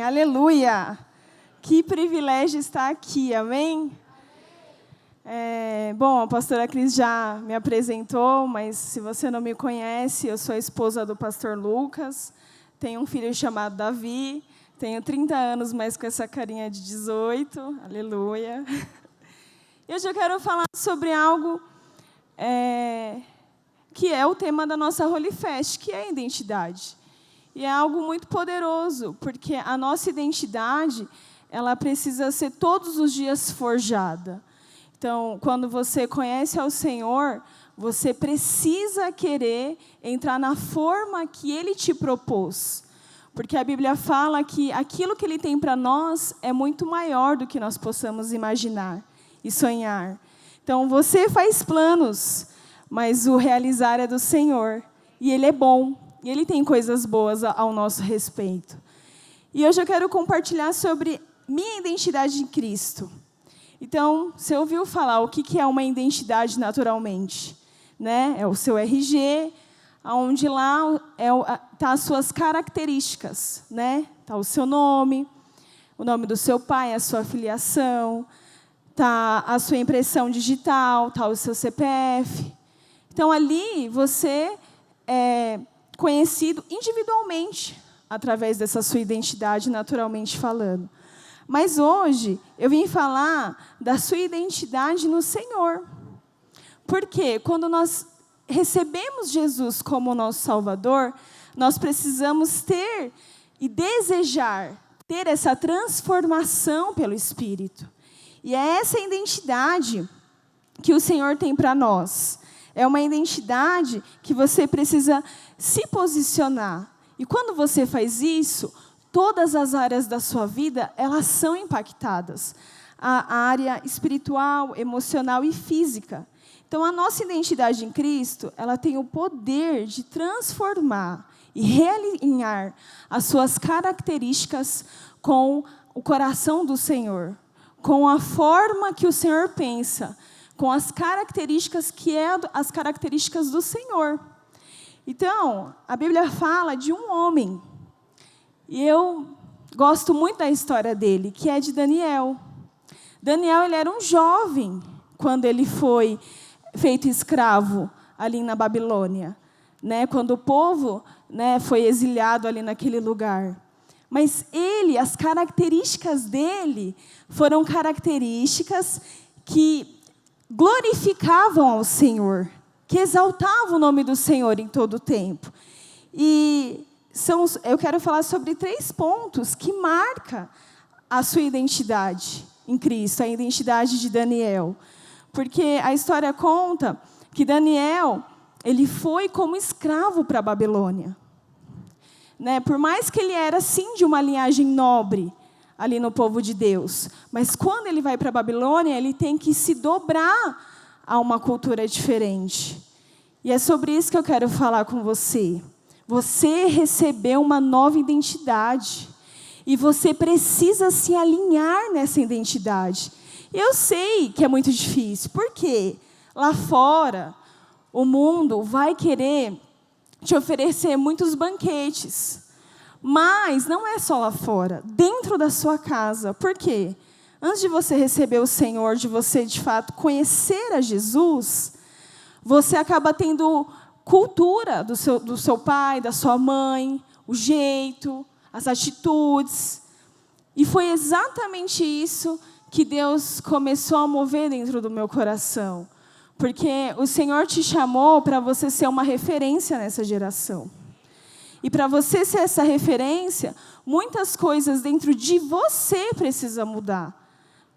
Amém, aleluia. Que privilégio estar aqui, amém? Bom, a pastora Cris já me apresentou, mas se você não me conhece, eu sou a esposa do pastor Lucas, tenho um filho chamado Davi, tenho 30 anos, mas com essa carinha de 18, aleluia. E hoje eu quero falar sobre algo que é o tema da nossa Holy Fest, que é a identidade. E é algo muito poderoso, porque a nossa identidade, ela precisa ser todos os dias forjada. Então, quando você conhece ao Senhor, você precisa querer entrar na forma que Ele te propôs. Porque a Bíblia fala que aquilo que Ele tem para nós é muito maior do que nós possamos imaginar e sonhar. Então, você faz planos, mas o realizar é do Senhor. E Ele é bom, e Ele tem coisas boas ao nosso respeito. E hoje eu quero compartilhar sobre minha identidade em Cristo. Então, você ouviu falar o que é uma identidade naturalmente? Né? É o seu RG, onde lá tá as suas características. Né? Tá o seu nome, o nome do seu pai, a sua filiação, tá a sua impressão digital, tá o seu CPF. Então, ali você é conhecido individualmente, através dessa sua identidade, naturalmente falando. Mas hoje, eu vim falar da sua identidade no Senhor. Porque quando nós recebemos Jesus como nosso Salvador, nós precisamos ter e desejar ter essa transformação pelo Espírito. E é essa identidade que o Senhor tem para nós. É uma identidade que você precisa se posicionar. E quando você faz isso, todas as áreas da sua vida, elas são impactadas. A área espiritual, emocional e física. Então, a nossa identidade em Cristo, ela tem o poder de transformar e realinhar as suas características com o coração do Senhor, com a forma que o Senhor pensa, com as características que as características do Senhor. Então, a Bíblia fala de um homem, e eu gosto muito da história dele, que é de Daniel. Daniel, ele era um jovem quando ele foi feito escravo ali na Babilônia, né? Quando o povo, né, foi exiliado ali naquele lugar. Mas as características dele foram características que glorificavam ao Senhor, que exaltavam o nome do Senhor em todo o tempo. E eu quero falar sobre 3 pontos que marcam a sua identidade em Cristo, a identidade de Daniel. Porque a história conta que Daniel, ele foi como escravo para a Babilônia. Né? Por mais que ele era, sim, de uma linhagem nobre, ali no povo de Deus. Mas quando ele vai para a Babilônia, ele tem que se dobrar a uma cultura diferente. E é sobre isso que eu quero falar com você. Você recebeu uma nova identidade. E você precisa se alinhar nessa identidade. Eu sei que é muito difícil. Por quê? Lá fora, o mundo vai querer te oferecer muitos banquetes. Mas não é só lá fora, dentro da sua casa. Por quê? Antes de você receber o Senhor, de você, de fato, conhecer a Jesus, você acaba tendo cultura do seu pai, da sua mãe, o jeito, as atitudes. E foi exatamente isso que Deus começou a mover dentro do meu coração. Porque o Senhor te chamou para você ser uma referência nessa geração. E para você ser essa referência, muitas coisas dentro de você precisam mudar.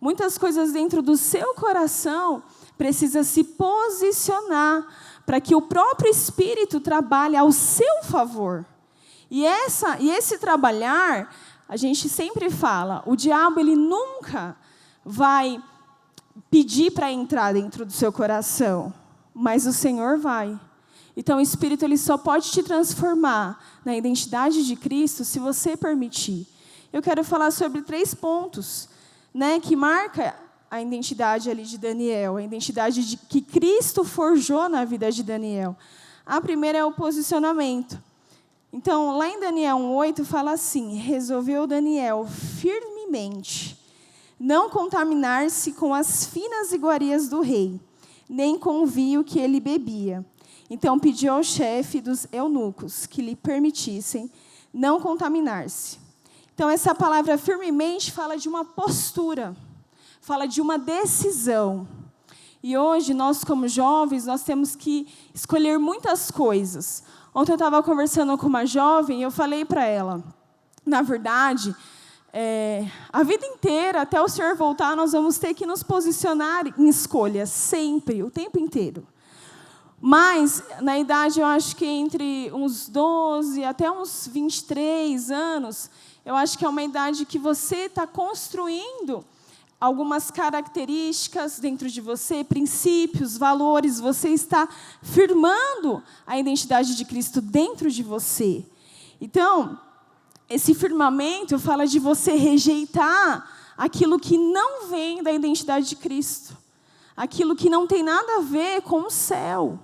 Muitas coisas dentro do seu coração precisam se posicionar para que o próprio Espírito trabalhe ao seu favor. E esse trabalhar, a gente sempre fala, o diabo ele nunca vai pedir para entrar dentro do seu coração, mas o Senhor vai. Então, o Espírito ele só pode te transformar na identidade de Cristo se você permitir. Eu quero falar sobre 3 pontos, né, que marca a identidade ali de Daniel, a identidade que Cristo forjou na vida de Daniel. A primeira é o posicionamento. Então, lá em Daniel 1:8 fala assim: resolveu Daniel firmemente não contaminar-se com as finas iguarias do rei, nem com o vinho que ele bebia. Então pediu ao chefe dos eunucos que lhe permitissem não contaminar-se. Então essa palavra firmemente fala de uma postura, fala de uma decisão. E hoje, nós como jovens, nós temos que escolher muitas coisas. Ontem eu estava conversando com uma jovem e eu falei para ela, na verdade, a vida inteira, até o Senhor voltar, nós vamos ter que nos posicionar em escolhas, sempre, o tempo inteiro. Mas, na idade, eu acho que entre uns 12 até uns 23 anos, eu acho que é uma idade que você está construindo algumas características dentro de você, princípios, valores, você está firmando a identidade de Cristo dentro de você. Então, esse firmamento fala de você rejeitar aquilo que não vem da identidade de Cristo, aquilo que não tem nada a ver com o céu.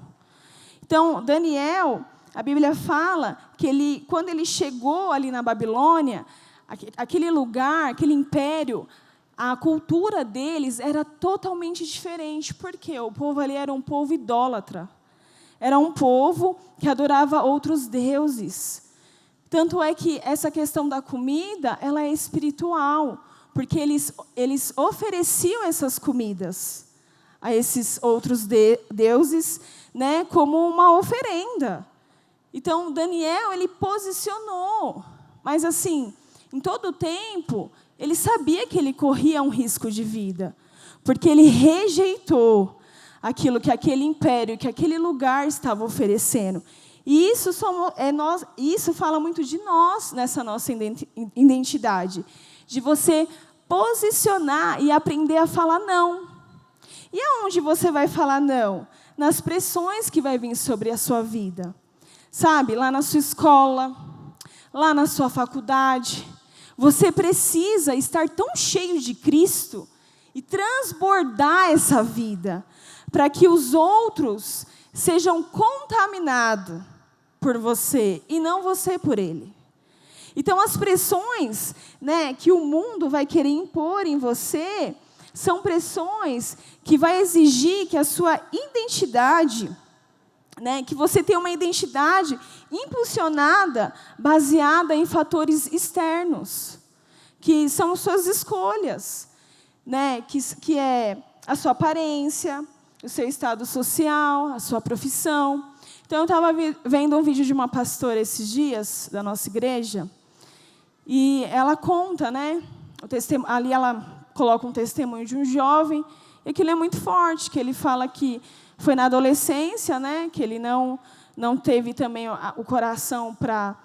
Então, Daniel, a Bíblia fala que quando ele chegou ali na Babilônia, aquele lugar, aquele império, a cultura deles era totalmente diferente. Por quê? O povo ali era um povo idólatra. Era um povo que adorava outros deuses. Tanto é que essa questão da comida, ela é espiritual, porque eles ofereciam essas comidas a esses outros deuses, né, como uma oferenda. Então, Daniel, ele posicionou, mas assim, em todo o tempo, ele sabia que ele corria um risco de vida, porque ele rejeitou aquilo que aquele império, que aquele lugar estava oferecendo. E isso fala muito de nós, nessa nossa identidade, de você posicionar e aprender a falar não. E aonde você vai falar não? Nas pressões que vai vir sobre a sua vida. Sabe, lá na sua escola, lá na sua faculdade, você precisa estar tão cheio de Cristo e transbordar essa vida, para que os outros sejam contaminados por você e não você por ele. Então, as pressões, né, que o mundo vai querer impor em você são pressões que vai exigir que a sua identidade, né, que você tenha uma identidade impulsionada, baseada em fatores externos, que são suas escolhas, né, que é a sua aparência, o seu estado social, a sua profissão. Então, eu estava vendo um vídeo de uma pastora esses dias, da nossa igreja, e ela conta, né, ali ela coloca um testemunho de um jovem, e aquilo é muito forte, que ele fala que foi na adolescência, né, que ele não teve também o coração para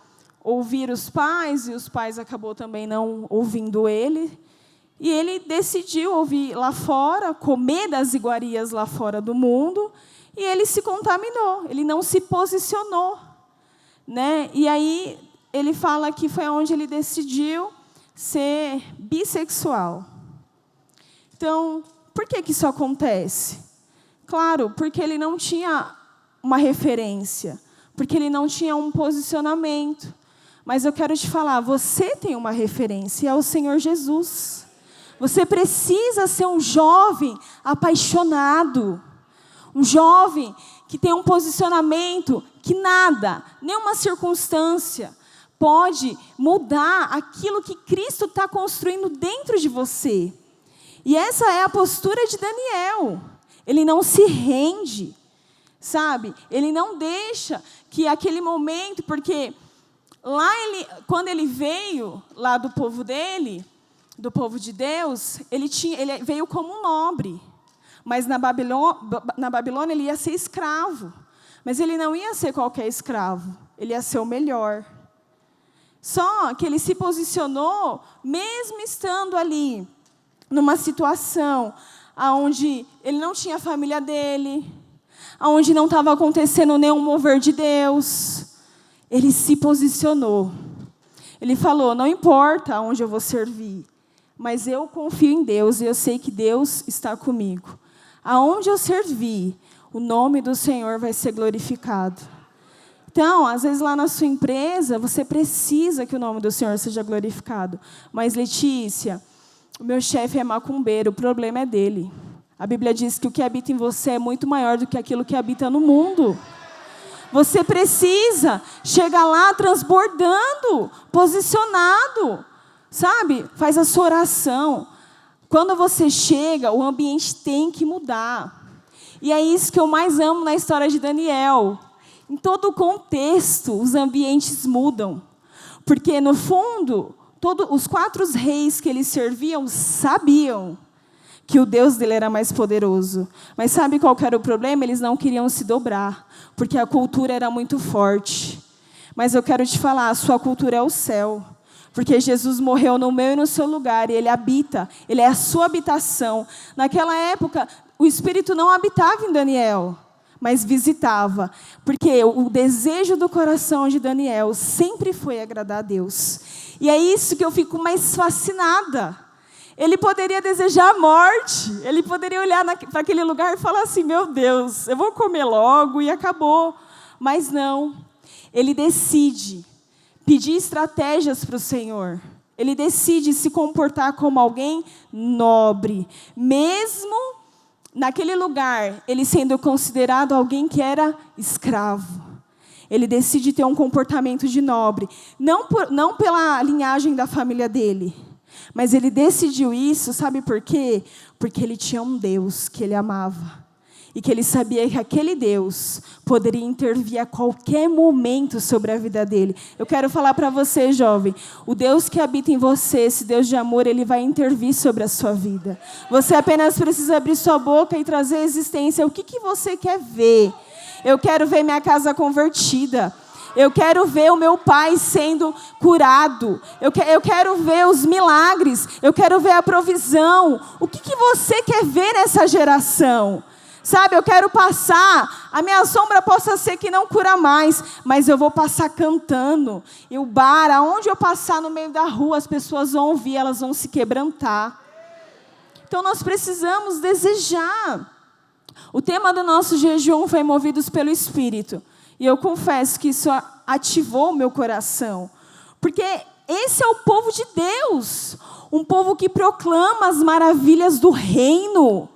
ouvir os pais, e os pais acabou também não ouvindo ele, e ele decidiu ouvir lá fora, comer das iguarias lá fora do mundo, e ele se contaminou, ele não se posicionou, né? E aí ele fala que foi onde ele decidiu ser bissexual. Então, por que isso acontece? Claro, porque ele não tinha uma referência, porque ele não tinha um posicionamento. Mas eu quero te falar, você tem uma referência, é o Senhor Jesus. Você precisa ser um jovem apaixonado, um jovem que tem um posicionamento que nada, nenhuma circunstância pode mudar aquilo que Cristo está construindo dentro de você. E essa é a postura de Daniel. Ele não se rende, sabe? Ele não deixa que aquele momento, porque lá quando ele veio lá do povo dele, do povo de Deus, ele veio como um nobre. Mas na Babilônia ele ia ser escravo. Mas ele não ia ser qualquer escravo. Ele ia ser o melhor. Só que ele se posicionou, mesmo estando ali, numa situação onde ele não tinha a família dele, onde não estava acontecendo nenhum mover de Deus. Ele se posicionou. Ele falou, não importa onde eu vou servir, mas eu confio em Deus e eu sei que Deus está comigo. Aonde eu servir, o nome do Senhor vai ser glorificado. Então, às vezes lá na sua empresa, você precisa que o nome do Senhor seja glorificado. Mas, Letícia, o meu chefe é macumbeiro, o problema é dele. A Bíblia diz que o que habita em você é muito maior do que aquilo que habita no mundo. Você precisa chegar lá transbordando, posicionado, sabe? Faz a sua oração. Quando você chega, o ambiente tem que mudar. E é isso que eu mais amo na história de Daniel. Em todo o contexto, os ambientes mudam. Porque, no fundo, os 4 reis que eles serviam sabiam que o Deus dele era mais poderoso. Mas sabe qual que era o problema? Eles não queriam se dobrar, porque a cultura era muito forte. Mas eu quero te falar, a sua cultura é o céu. Porque Jesus morreu no meu e no seu lugar, e Ele habita, Ele é a sua habitação. Naquela época, o Espírito não habitava em Daniel, mas visitava. Porque o desejo do coração de Daniel sempre foi agradar a Deus. E é isso que eu fico mais fascinada. Ele poderia desejar a morte, ele poderia olhar para aquele lugar e falar assim, meu Deus, eu vou comer logo e acabou. Mas não, ele decide pedir estratégias para o Senhor. Ele decide se comportar como alguém nobre. Mesmo naquele lugar, ele sendo considerado alguém que era escravo. Ele decide ter um comportamento de nobre. Não pela linhagem da família dele. Mas ele decidiu isso, sabe por quê? Porque ele tinha um Deus que ele amava. E que ele sabia que aquele Deus poderia intervir a qualquer momento sobre a vida dele. Eu quero falar para você, jovem, o Deus que habita em você, esse Deus de amor, ele vai intervir sobre a sua vida. Você apenas precisa abrir sua boca e trazer à existência o que você quer ver. Eu quero ver minha casa convertida. Eu quero ver o meu pai sendo curado. Eu quero ver os milagres. Eu quero ver a provisão. O que você quer ver nessa geração? Sabe, eu quero passar, a minha sombra possa ser que não cura mais, mas eu vou passar cantando. E o bar, aonde eu passar no meio da rua, as pessoas vão ouvir, elas vão se quebrantar. Então nós precisamos desejar. O tema do nosso jejum foi Movidos pelo Espírito. E eu confesso que isso ativou o meu coração. Porque esse é o povo de Deus. Um povo que proclama as maravilhas do reino.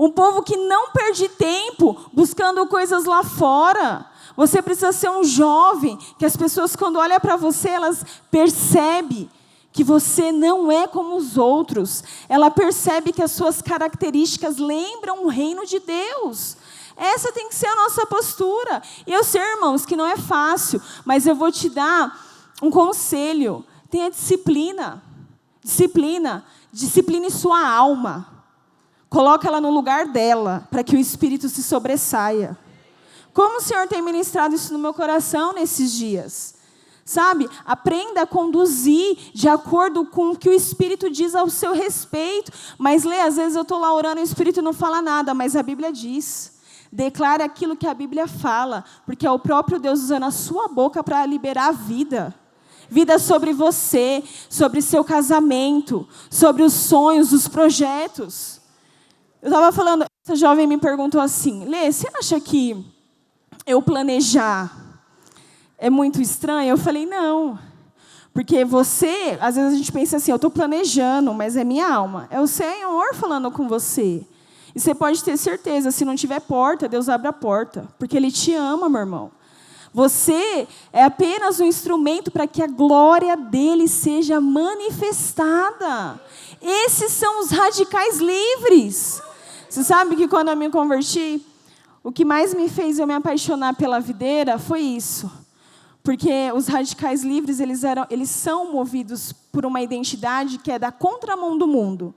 Um povo que não perde tempo buscando coisas lá fora. Você precisa ser um jovem que as pessoas, quando olham para você, elas percebem que você não é como os outros. Ela percebe que as suas características lembram o reino de Deus. Essa tem que ser a nossa postura. E eu sei, irmãos, que não é fácil, mas eu vou te dar um conselho. Tenha disciplina. Disciplina em sua alma. Coloca ela no lugar dela, para que o Espírito se sobressaia. Como o Senhor tem ministrado isso no meu coração nesses dias? Sabe? Aprenda a conduzir de acordo com o que o Espírito diz ao seu respeito. Mas, às vezes eu estou lá orando e o Espírito não fala nada, mas a Bíblia diz. Declare aquilo que a Bíblia fala, porque é o próprio Deus usando a sua boca para liberar a vida. Vida sobre você, sobre seu casamento, sobre os sonhos, os projetos. Eu estava falando, essa jovem me perguntou assim, Lê, você acha que eu planejar é muito estranho? Eu falei, não. Porque você, às vezes a gente pensa assim, eu estou planejando, mas é minha alma. É o Senhor falando com você. E você pode ter certeza, se não tiver porta, Deus abre a porta. Porque Ele te ama, meu irmão. Você é apenas um instrumento para que a glória dEle seja manifestada. Esses são os radicais livres. Você sabe que quando eu me converti, o que mais me fez eu me apaixonar pela videira foi isso. Porque os radicais livres, eles são movidos por uma identidade que é da contramão do mundo.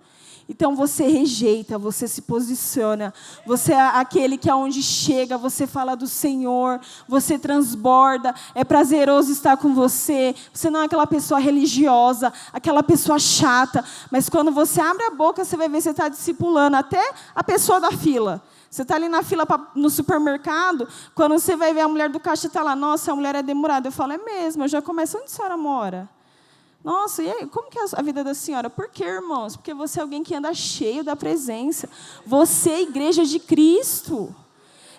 Então, você rejeita, você se posiciona, você é aquele que aonde chega, você fala do Senhor, você transborda, é prazeroso estar com você, você não é aquela pessoa religiosa, aquela pessoa chata, mas quando você abre a boca, você vai ver que você está discipulando até a pessoa da fila. Você está ali na fila no supermercado, quando você vai ver a mulher do caixa, está lá, nossa, a mulher é demorada. Eu falo, é mesmo, eu já começo, onde a senhora mora? Nossa, e aí, como que é a vida da senhora? Por quê, irmãos? Porque você é alguém que anda cheio da presença. Você é a igreja de Cristo.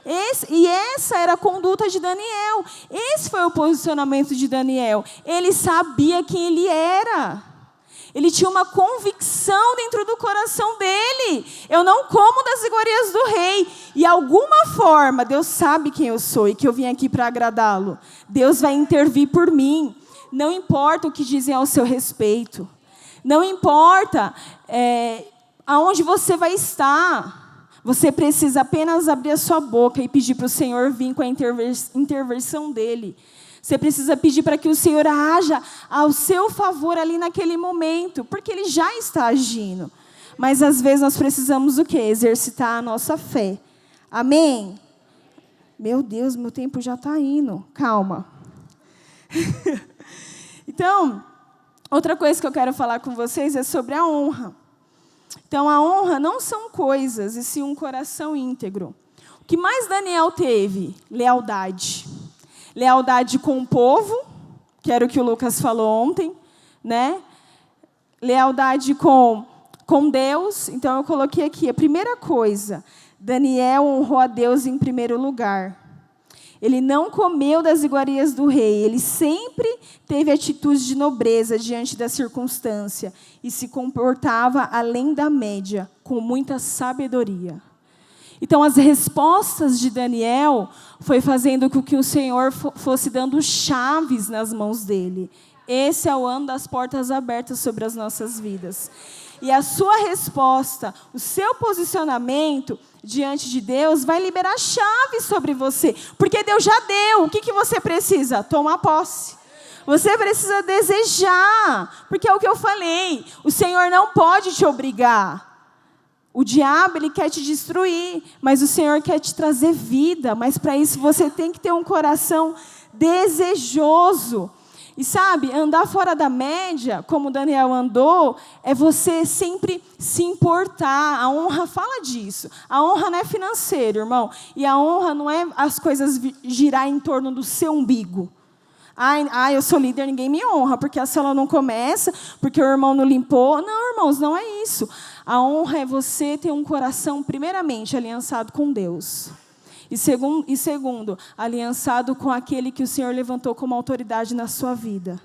E essa era a conduta de Daniel. Esse foi o posicionamento de Daniel. Ele sabia quem ele era. Ele tinha uma convicção dentro do coração dele. Eu não como das iguarias do rei. E, alguma forma, Deus sabe quem eu sou e que eu vim aqui para agradá-lo. Deus vai intervir por mim. Não importa o que dizem ao seu respeito. Não importa aonde você vai estar. Você precisa apenas abrir a sua boca e pedir para o Senhor vir com a intervenção dele. Você precisa pedir para que o Senhor haja ao seu favor ali naquele momento, porque Ele já está agindo. Mas, às vezes, nós precisamos o quê? Exercitar a nossa fé. Amém? Meu Deus, meu tempo já está indo. Calma. Então, outra coisa que eu quero falar com vocês é sobre a honra. Então, a honra não são coisas, e sim um coração íntegro. O que mais Daniel teve? Lealdade. Lealdade com o povo, que era o que o Lucas falou ontem, né? Lealdade com Deus. Então, eu coloquei aqui, a primeira coisa, Daniel honrou a Deus em primeiro lugar. Ele não comeu das iguarias do rei, ele sempre teve atitude de nobreza diante da circunstância e se comportava além da média, com muita sabedoria. Então, as respostas de Daniel foi fazendo com que o Senhor fosse dando chaves nas mãos dele. Esse é o ano das portas abertas sobre as nossas vidas. E a sua resposta, o seu posicionamento diante de Deus vai liberar chaves sobre você. Porque Deus já deu. O que você precisa? Tomar posse. Você precisa desejar. Porque é o que eu falei. O Senhor não pode te obrigar. O diabo, ele quer te destruir, mas o Senhor quer te trazer vida. Mas para isso você tem que ter um coração desejoso. E sabe, andar fora da média, como Daniel andou, é você sempre se importar. A honra fala disso. A honra não é financeiro, irmão. E a honra não é as coisas girar em torno do seu umbigo. Eu sou líder, ninguém me honra, porque a célula não começa, porque o irmão não limpou. Não, irmãos, não é isso. A honra é você ter um coração, primeiramente, aliançado com Deus. E segundo, aliançado com aquele que o Senhor levantou como autoridade na sua vida,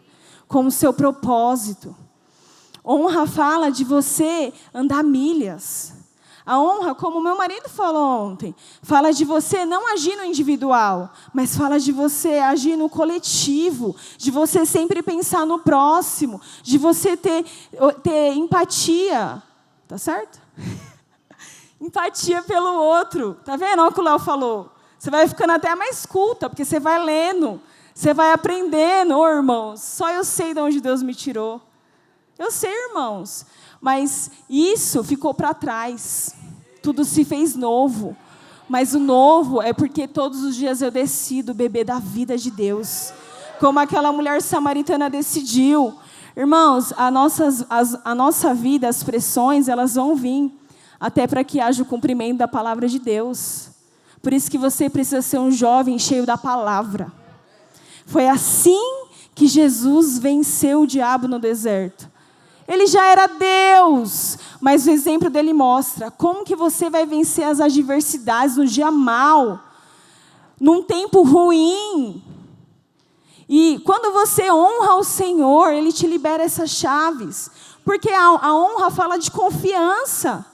como seu propósito. Honra fala de você andar milhas. A honra, como meu marido falou ontem, fala de você não agir no individual, mas fala de você agir no coletivo, de você sempre pensar no próximo, de você ter empatia. Tá certo? Empatia pelo outro. Tá vendo? Olha o que o Léo falou. Você vai ficando até mais culta, porque você vai lendo, você vai aprendendo, irmãos. Só eu sei de onde Deus me tirou. Eu sei, irmãos. Mas isso ficou para trás. Tudo se fez novo. Mas o novo é porque todos os dias eu decido beber da vida de Deus. Como aquela mulher samaritana decidiu. Irmãos, a nossa vida, as pressões, elas vão vir. Até para que haja o cumprimento da palavra de Deus. Por isso que você precisa ser um jovem cheio da palavra. Foi assim que Jesus venceu o diabo no deserto. Ele já era Deus, mas o exemplo dele mostra como que você vai vencer as adversidades no dia mau, num tempo ruim. E quando você honra o Senhor, Ele te libera essas chaves. Porque a honra fala de confiança.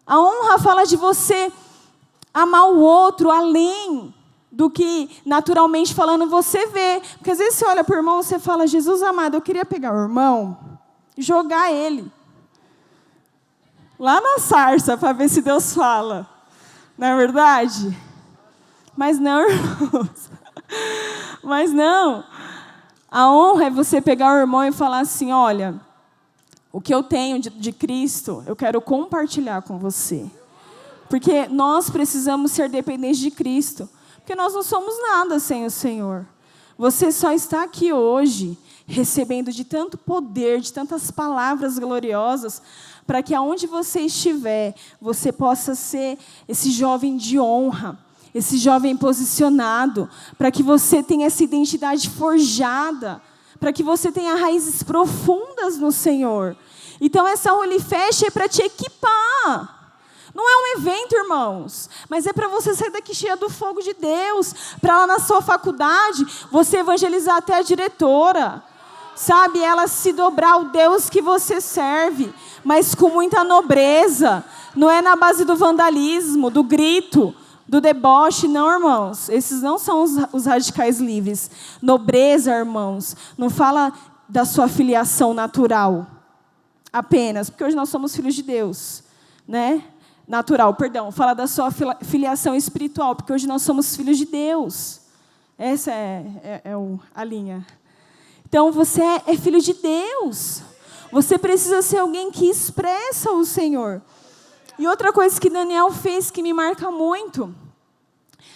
A honra fala de você amar o outro além do que, naturalmente falando, você vê. Porque às vezes você olha para o irmão e você fala, Jesus amado, eu queria pegar o irmão e jogar ele lá na sarça para ver se Deus fala. Não é verdade? Mas não, irmãos. Mas não. A honra é você pegar o irmão e falar assim, olha, o que eu tenho de Cristo, eu quero compartilhar com você. Porque nós precisamos ser dependentes de Cristo. Porque nós não somos nada sem o Senhor. Você só está aqui hoje, recebendo de tanto poder, de tantas palavras gloriosas, para que aonde você estiver, você possa ser esse jovem de honra, esse jovem posicionado, para que você tenha essa identidade forjada, para que você tenha raízes profundas no Senhor. Então, essa Holy Fest é para te equipar. Não é um evento, irmãos, mas é para você sair daqui cheia do fogo de Deus, para lá na sua faculdade, você evangelizar até a diretora, sabe? Ela se dobrar ao Deus que você serve, mas com muita nobreza, não é na base do vandalismo, do grito, do deboche, não, irmãos. Esses não são os radicais livres. Nobreza, irmãos, não fala da sua filiação natural apenas, porque hoje nós somos filhos de Deus, né? Natural, perdão. Fala da sua filiação espiritual, porque hoje nós somos filhos de Deus. Essa é a linha. Então, você é filho de Deus. Você precisa ser alguém que expressa o Senhor. E outra coisa que Daniel fez que me marca muito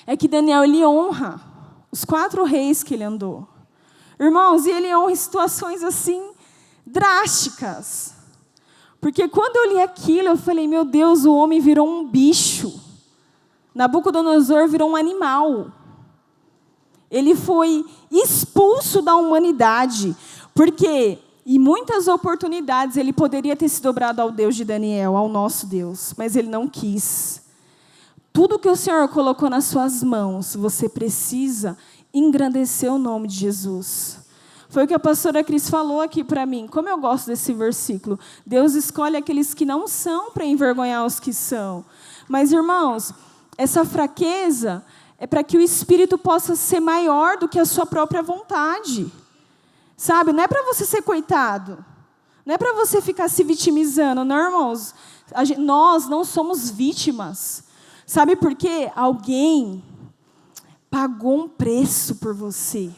é que Daniel, ele honra os 4 reis que ele andou. Irmãos, e ele honra em situações assim drásticas. Porque quando eu li aquilo, eu falei, meu Deus, o homem virou um bicho. Nabucodonosor virou um animal. Ele foi expulso da humanidade. Porque em muitas oportunidades ele poderia ter se dobrado ao Deus de Daniel, ao nosso Deus, mas ele não quis. Tudo que o Senhor colocou nas suas mãos, você precisa engrandecer o nome de Jesus. Foi o que a pastora Cris falou aqui para mim. Como eu gosto desse versículo. Deus escolhe aqueles que não são para envergonhar os que são. Mas, irmãos, essa fraqueza é para que o Espírito possa ser maior do que a sua própria vontade. Sabe, não é para você ser coitado. Não é para você ficar se vitimizando, não, irmãos. Nós não somos vítimas. Sabe por quê? Alguém pagou um preço por você.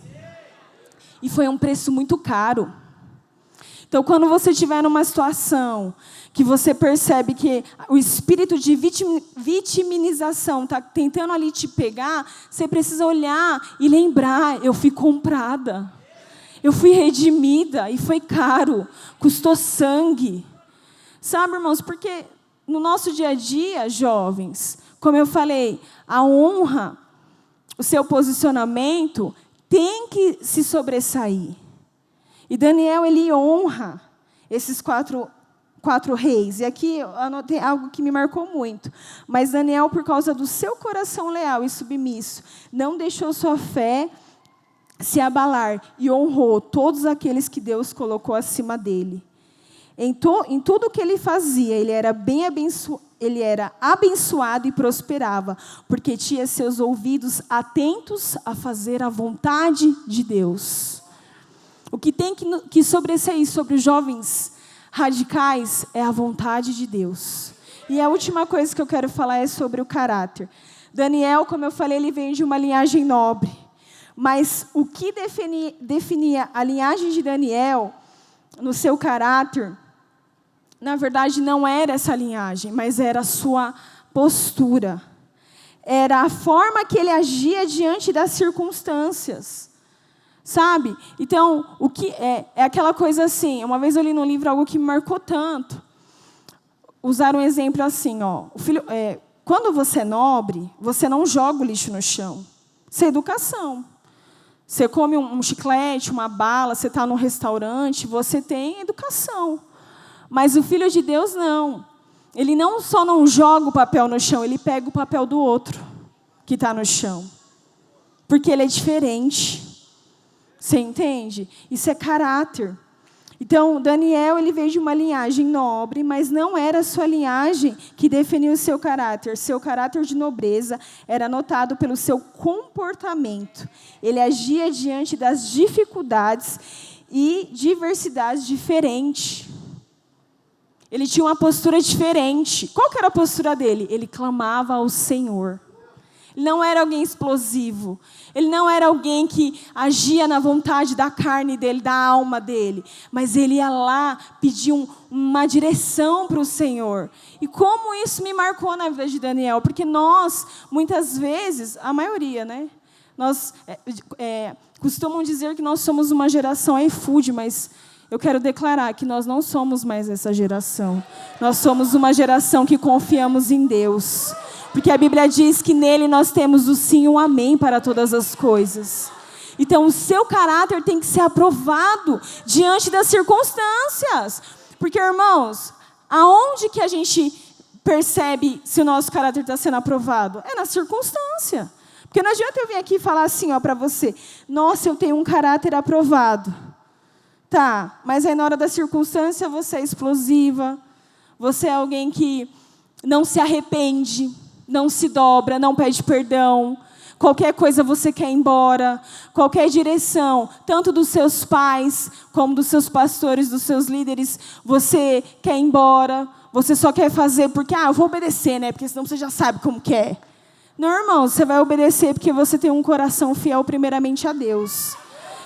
E foi um preço muito caro. Então, quando você estiver numa situação que você percebe que o espírito de vitimização está tentando ali te pegar, você precisa olhar e lembrar, eu fui comprada. Eu fui redimida e foi caro, custou sangue. Sabe, irmãos, porque no nosso dia a dia, jovens, como eu falei, a honra, o seu posicionamento tem que se sobressair. E Daniel, ele honra esses quatro reis. E aqui eu anotei algo que me marcou muito. Mas Daniel, por causa do seu coração leal e submisso, não deixou sua fé se abalar e honrou todos aqueles que Deus colocou acima dele. Em tudo que ele fazia, ele era abençoado e prosperava, porque tinha seus ouvidos atentos a fazer a vontade de Deus. O que tem que sobressair sobre os jovens radicais é a vontade de Deus. E a última coisa que eu quero falar é sobre o caráter. Daniel, como eu falei, ele vem de uma linhagem nobre. Mas o que definia a linhagem de Daniel, no seu caráter, na verdade não era essa linhagem, mas era a sua postura. Era a forma que ele agia diante das circunstâncias. Sabe? Então, o que é aquela coisa assim, uma vez eu li no livro algo que me marcou tanto. Usaram um exemplo assim, ó, quando você é nobre, você não joga o lixo no chão. Isso é educação. Você come um chiclete, uma bala, você está num restaurante, você tem educação. Mas o filho de Deus não. Ele não só não joga o papel no chão, ele pega o papel do outro que está no chão. Porque ele é diferente. Você entende? Isso é caráter. Então, Daniel, ele veio de uma linhagem nobre, mas não era a sua linhagem que definia o seu caráter. Seu caráter de nobreza era notado pelo seu comportamento. Ele agia diante das dificuldades e diversidades diferentes. Ele tinha uma postura diferente. Qual que era a postura dele? Ele clamava ao Senhor. Ele não era alguém explosivo. Ele não era alguém que agia na vontade da carne dele, da alma dele. Mas ele ia lá pedir uma direção para o Senhor. E como isso me marcou na vida de Daniel? Porque nós, muitas vezes, a maioria, né? Nós costumam dizer que nós somos uma geração iFood, mas eu quero declarar que nós não somos mais essa geração. Nós somos uma geração que confiamos em Deus. Porque a Bíblia diz que nele nós temos o sim e o amém para todas as coisas. Então, o seu caráter tem que ser aprovado diante das circunstâncias. Porque, irmãos, aonde que a gente percebe se o nosso caráter está sendo aprovado? É na circunstância. Porque não adianta eu vir aqui e falar assim, para você, nossa, eu tenho um caráter aprovado. Tá, mas aí na hora da circunstância você é explosiva, você é alguém que não se arrepende, não se dobra, não pede perdão. Qualquer coisa você quer ir embora, qualquer direção, tanto dos seus pais, como dos seus pastores, dos seus líderes, você quer ir embora, você só quer fazer porque, eu vou obedecer, né? Porque senão você já sabe como que é. Não, irmão, você vai obedecer porque você tem um coração fiel primeiramente a Deus,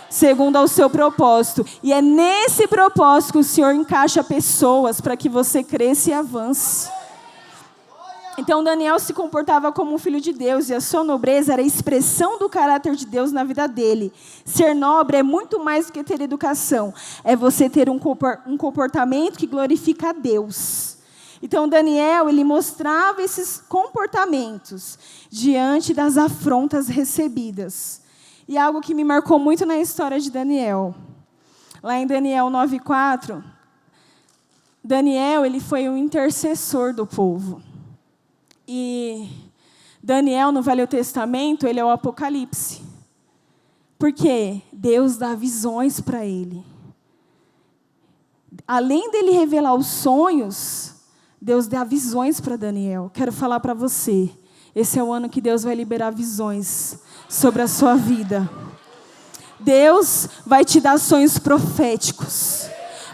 segundo ao seu propósito. E é nesse propósito que o Senhor encaixa pessoas para que você cresça e avance. Então, Daniel se comportava como um filho de Deus, e a sua nobreza era a expressão do caráter de Deus na vida dele. Ser nobre é muito mais do que ter educação. É você ter um comportamento que glorifica a Deus. Então, Daniel, ele mostrava esses comportamentos diante das afrontas recebidas. E algo que me marcou muito na história de Daniel. Lá em Daniel 9:4, Daniel, ele foi um intercessor do povo. E Daniel, no Velho Testamento, ele é o Apocalipse. Porque Deus dá visões para ele. Além dele revelar os sonhos, Deus dá visões para Daniel. Quero falar para você, esse é o ano que Deus vai liberar visões sobre a sua vida. Deus vai te dar sonhos proféticos.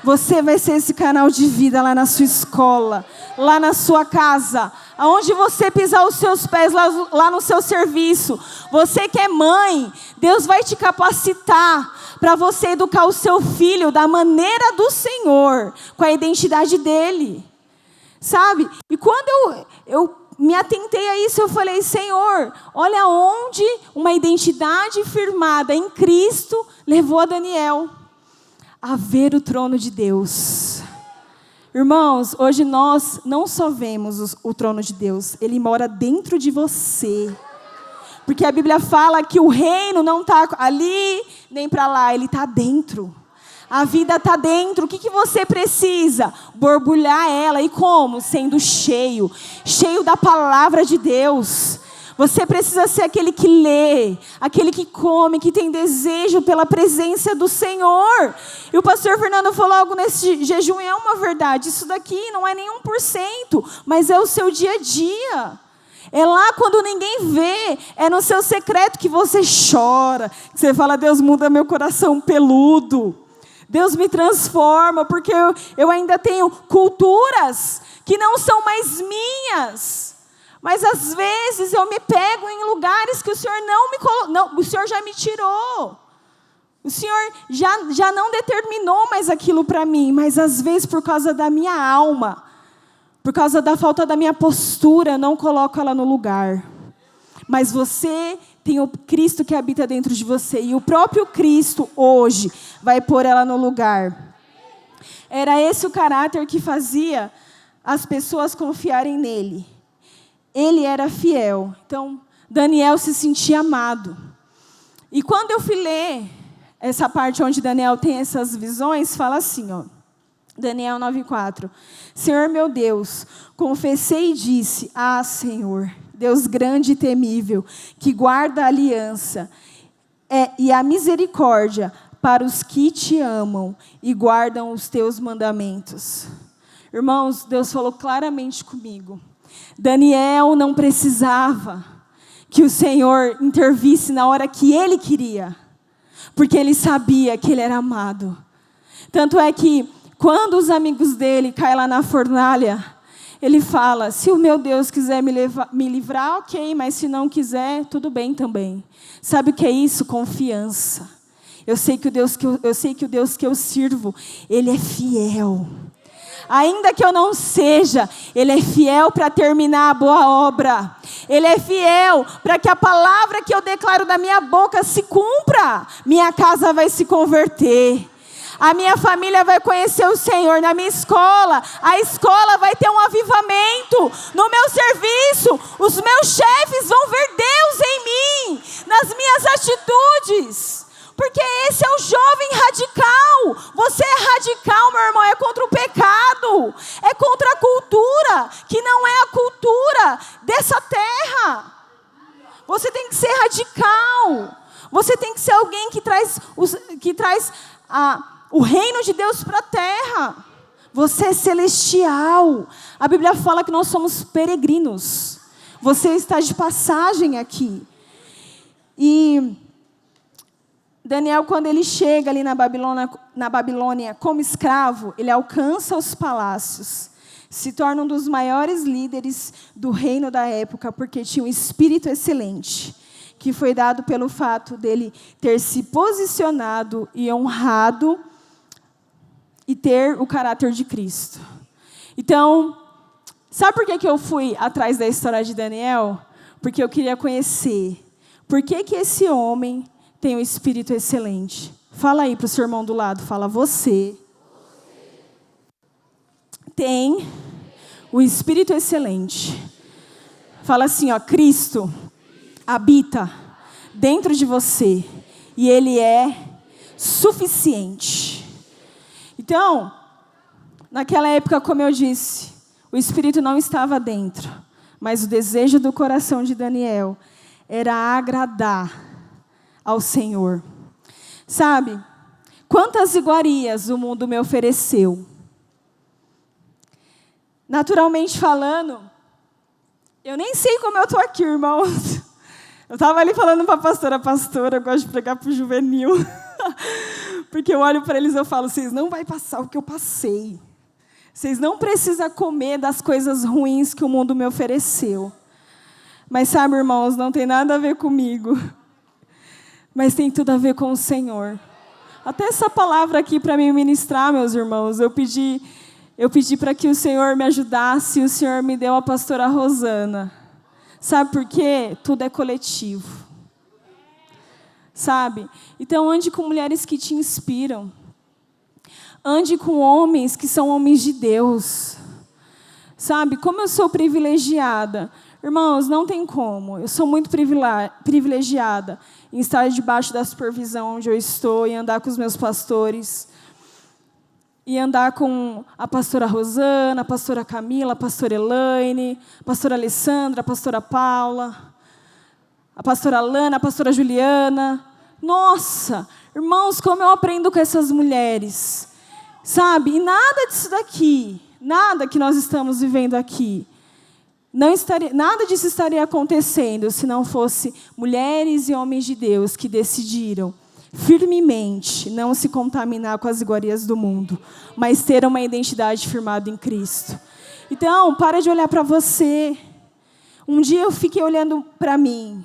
Você vai ser esse canal de vida lá na sua escola, lá na sua casa, aonde você pisar os seus pés, lá no seu serviço. Você que é mãe, Deus vai te capacitar para você educar o seu filho da maneira do Senhor, com a identidade dele. Sabe? E quando eu me atentei a isso, eu falei, Senhor, olha onde uma identidade firmada em Cristo levou a Daniel a ver o trono de Deus. Irmãos, hoje nós não só vemos o trono de Deus, ele mora dentro de você. Porque a Bíblia fala que o reino não está ali nem para lá, ele está dentro. A vida está dentro. O que você precisa? Borbulhar ela. E como? Sendo cheio da palavra de Deus. Você precisa ser aquele que lê, aquele que come, que tem desejo pela presença do Senhor. E o pastor Fernando falou algo nesse jejum, e é uma verdade. Isso daqui não é nem 1%, mas é o seu dia a dia. É lá quando ninguém vê, é no seu secreto que você chora. Que você fala, Deus, muda meu coração peludo. Deus me transforma, porque eu ainda tenho culturas que não são mais minhas. Mas às vezes eu me pego em lugares que o Senhor o Senhor já me tirou. O Senhor já não determinou mais aquilo para mim, mas às vezes por causa da minha alma, por causa da falta da minha postura, eu não coloco ela no lugar. Mas você tem o Cristo que habita dentro de você, e o próprio Cristo hoje vai pôr ela no lugar. Era esse o caráter que fazia as pessoas confiarem nele. Ele era fiel. Então, Daniel se sentia amado. E quando eu fui ler essa parte onde Daniel tem essas visões, fala assim, Daniel 9:4. Senhor meu Deus, confessei e disse, Senhor, Deus grande e temível, que guarda a aliança e a misericórdia para os que te amam e guardam os teus mandamentos. Irmãos, Deus falou claramente comigo. Daniel não precisava que o Senhor intervisse na hora que ele queria, porque ele sabia que ele era amado. Tanto é que, quando os amigos dele caem lá na fornalha, ele fala, se o meu Deus quiser me livrar, ok, mas se não quiser, tudo bem também. Sabe o que é isso? Confiança. Eu sei que o Deus que eu sirvo, ele é fiel. Ainda que eu não seja, ele é fiel para terminar a boa obra. Ele é fiel para que a palavra que eu declaro da minha boca se cumpra. Minha casa vai se converter. A minha família vai conhecer o Senhor. Na minha escola, a escola vai ter um avivamento. No meu serviço, os meus chefes vão ver Deus em mim, nas minhas atitudes. Porque esse é o jovem radical. Você é radical, meu irmão, é contra o pecado. É contra a cultura, que não é Você tem que ser alguém que traz o reino de Deus para a terra. Você é celestial. A Bíblia fala que nós somos peregrinos. Você está de passagem aqui. E Daniel, quando ele chega ali na Babilônia como escravo, ele alcança os palácios, se torna um dos maiores líderes do reino da época, porque tinha um espírito excelente, que foi dado pelo fato dele ter se posicionado e honrado e ter o caráter de Cristo. Então, sabe por que eu fui atrás da história de Daniel? Porque eu queria conhecer por que esse homem tem um espírito excelente. Fala aí para o seu irmão do lado, fala, você tem o espírito excelente. Fala assim, ó, Cristo habita dentro de você e Ele é suficiente. Então, naquela época, como eu disse, o Espírito não estava dentro, mas o desejo do coração de Daniel era agradar ao Senhor. Sabe, quantas iguarias o mundo me ofereceu? Naturalmente falando, eu nem sei como eu estou aqui, irmãos. Eu estava ali falando para a pastora, eu gosto de pregar para o juvenil. Porque eu olho para eles e eu falo, vocês não vão passar o que eu passei. Vocês não precisam comer das coisas ruins que o mundo me ofereceu. Mas sabe, irmãos, não tem nada a ver comigo. Mas tem tudo a ver com o Senhor. Até essa palavra aqui para me ministrar, meus irmãos, eu pedi para que o Senhor me ajudasse e o Senhor me deu a pastora Rosana. Sabe por quê? Tudo é coletivo. Sabe? Então, ande com mulheres que te inspiram. Ande com homens que são homens de Deus. Sabe? Como eu sou privilegiada. Irmãos, não tem como. Eu sou muito privilegiada em estar debaixo da supervisão onde eu estou e andar com os meus pastores. E andar com a pastora Rosana, a pastora Camila, a pastora Elaine, a pastora Alessandra, a pastora Paula, a pastora Lana, a pastora Juliana. Nossa, irmãos, como eu aprendo com essas mulheres. Sabe? E nada disso daqui, nada que nós estamos vivendo aqui, nada disso estaria acontecendo se não fosse mulheres e homens de Deus que decidiram firmemente não se contaminar com as iguarias do mundo, mas ter uma identidade firmada em Cristo. Então, para de olhar para você. Um dia eu fiquei olhando para mim,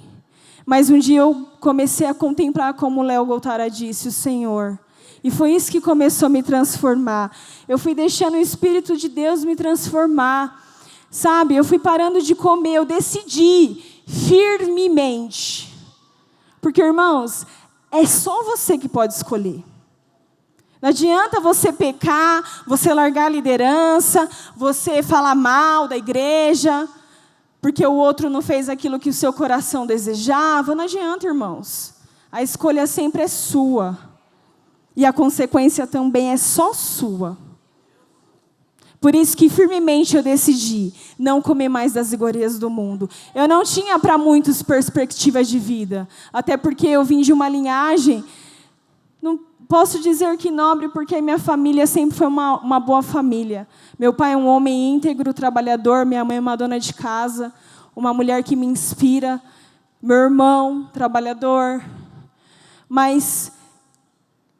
mas um dia eu comecei a contemplar, como o Léo Goltara disse, o Senhor. E foi isso que começou a me transformar. Eu fui deixando o Espírito de Deus me transformar. Sabe, eu fui parando de comer, eu decidi firmemente. Porque, irmãos, é só você que pode escolher. Não adianta você pecar, você largar a liderança, você falar mal da igreja, porque o outro não fez aquilo que o seu coração desejava. Não adianta, irmãos. A escolha sempre é sua. E a consequência também é só sua. Por isso que firmemente eu decidi não comer mais das iguarias do mundo. Eu não tinha para muitos perspectivas de vida. Até porque eu vim de uma linhagem, não posso dizer que nobre, porque minha família sempre foi uma boa família. Meu pai é um homem íntegro, trabalhador. Minha mãe é uma dona de casa, uma mulher que me inspira. Meu irmão, trabalhador. Mas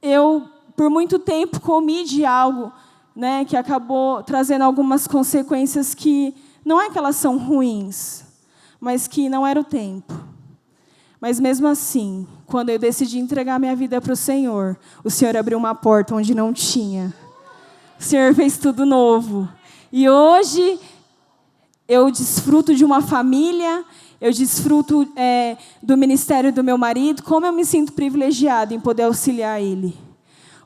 eu, por muito tempo, comi de algo, né, que acabou trazendo algumas consequências que não é que elas são ruins, mas que não era o tempo. Mas mesmo assim, quando eu decidi entregar minha vida para o Senhor abriu uma porta onde não tinha. O Senhor fez tudo novo. E hoje eu desfruto de uma família, eu desfruto do ministério do meu marido. Como eu me sinto privilegiada em poder auxiliar ele.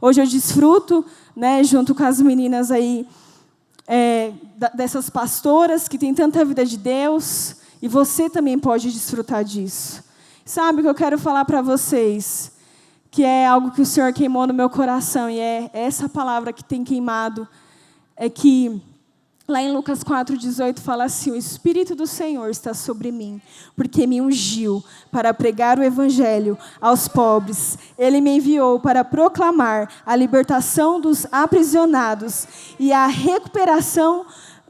Hoje eu desfruto, né, junto com as meninas aí, dessas pastoras que têm tanta vida de Deus, e você também pode desfrutar disso. Sabe o que eu quero falar para vocês? Que é algo que o Senhor queimou no meu coração, e é essa palavra que tem queimado, é que Lá em Lucas 4,18 fala assim: o Espírito do Senhor está sobre mim, porque me ungiu para pregar o Evangelho aos pobres. Ele me enviou para proclamar a libertação dos aprisionados e a recuperação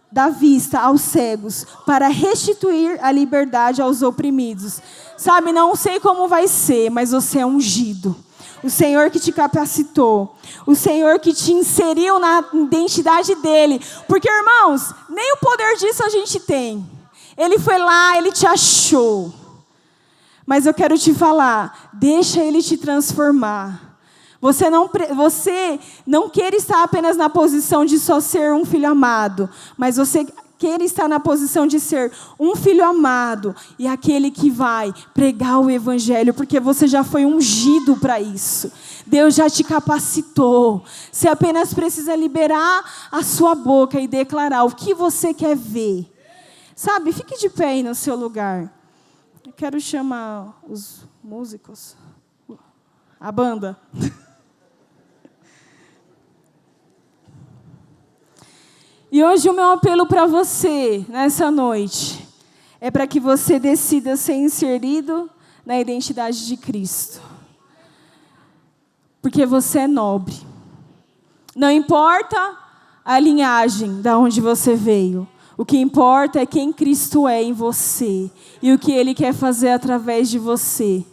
da vista aos cegos, para restituir a liberdade aos oprimidos. Sabe, não sei como vai ser, mas você é ungido. O Senhor que te capacitou, o Senhor que te inseriu na identidade dEle. Porque, irmãos, nem o poder disso a gente tem. Ele foi lá, Ele te achou. Mas eu quero te falar, deixa Ele te transformar. Você não quer estar apenas na posição de só ser um filho amado, mas você quer estar na posição de ser um filho amado e aquele que vai pregar o Evangelho, porque você já foi ungido para isso. Deus já te capacitou. Você apenas precisa liberar a sua boca e declarar o que você quer ver. Sabe, fique de pé aí no seu lugar. Eu quero chamar os músicos, a banda. E hoje o meu apelo para você, nessa noite, é para que você decida ser inserido na identidade de Cristo. Porque você é nobre. Não importa a linhagem de onde você veio. O que importa é quem Cristo é em você. E o que Ele quer fazer através de você.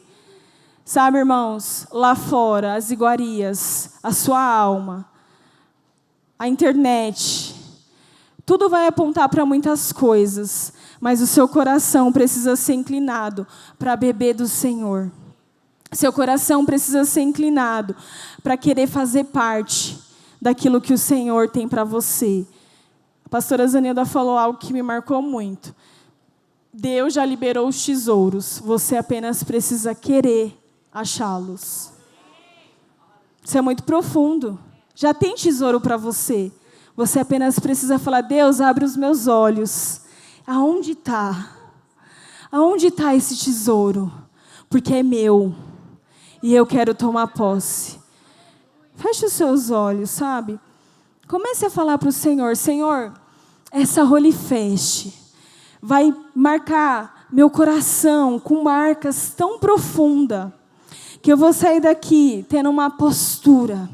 Sabe, irmãos, lá fora, as iguarias, a sua alma, a internet, tudo vai apontar para muitas coisas, mas o seu coração precisa ser inclinado para beber do Senhor. Seu coração precisa ser inclinado para querer fazer parte daquilo que o Senhor tem para você. A pastora Zanilda falou algo que me marcou muito. Deus já liberou os tesouros, você apenas precisa querer achá-los. Isso é muito profundo. Já tem tesouro para você. Você apenas precisa falar: Deus, abre os meus olhos. Aonde está? Aonde está esse tesouro? Porque é meu. E eu quero tomar posse. Feche os seus olhos, sabe? Comece a falar para o Senhor: Senhor, essa Holy Fest vai marcar meu coração com marcas tão profundas, que eu vou sair daqui tendo uma postura,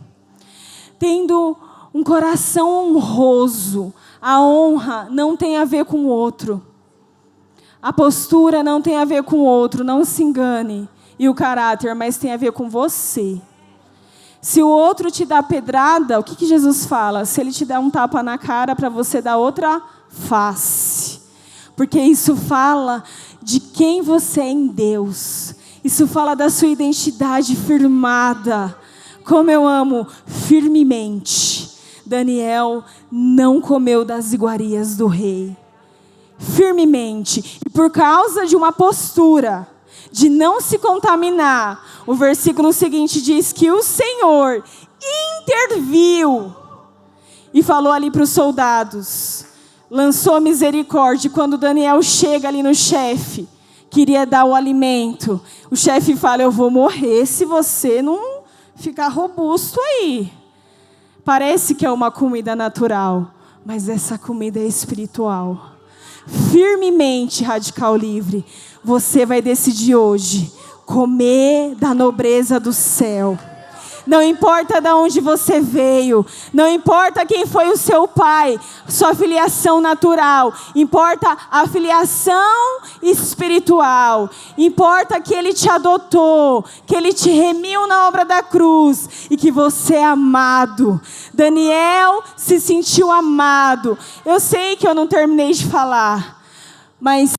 tendo um coração honroso. A honra não tem a ver com o outro. A postura não tem a ver com o outro, não se engane. E o caráter, mas tem a ver com você. Se o outro te dá pedrada, o que Jesus fala? Se ele te dá um tapa na cara, para você dar outra face. Porque isso fala de quem você é em Deus. Isso fala da sua identidade firmada. Como eu amo firmemente. Daniel não comeu das iguarias do rei. Firmemente. E por causa de uma postura de não se contaminar, o versículo seguinte diz que o Senhor interviu e falou ali para os soldados, lançou misericórdia. Quando Daniel chega ali no chefe, queria dar o alimento, o chefe fala: eu vou morrer se você não ficar robusto aí. Parece que é uma comida natural, mas essa comida é espiritual. Firmemente, Radical Livre, você vai decidir hoje comer da nobreza do céu. Não importa de onde você veio, não importa quem foi o seu pai, sua filiação natural, importa a filiação espiritual, importa que Ele te adotou, que Ele te remiu na obra da cruz e que você é amado. Daniel se sentiu amado. Eu sei que eu não terminei de falar, mas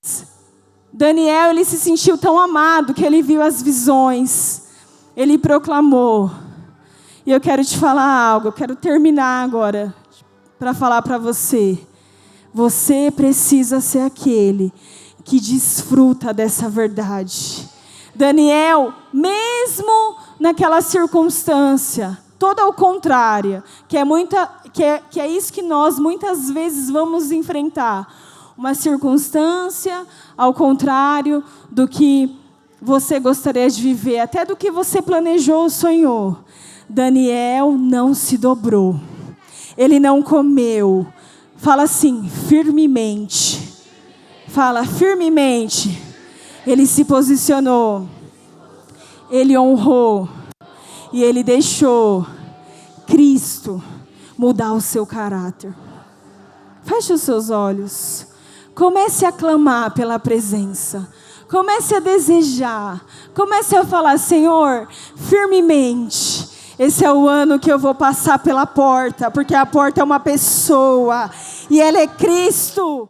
Daniel, ele se sentiu tão amado que ele viu as visões, ele proclamou. E eu quero te falar algo, eu quero terminar agora para falar para você. Você precisa ser aquele que desfruta dessa verdade. Daniel, mesmo naquela circunstância, toda ao contrário, que é isso que nós muitas vezes vamos enfrentar. Uma circunstância ao contrário do que você gostaria de viver, até do que você planejou ou sonhou. Daniel não se dobrou. Ele não comeu. Fala assim, firmemente. Fala, firmemente. Ele se posicionou. Ele honrou. E ele deixou Cristo mudar o seu caráter. Feche os seus olhos. Comece a clamar pela presença. Comece a desejar. Comece a falar, Senhor, firmemente. Esse é o ano que eu vou passar pela porta, porque a porta é uma pessoa e ela é Cristo.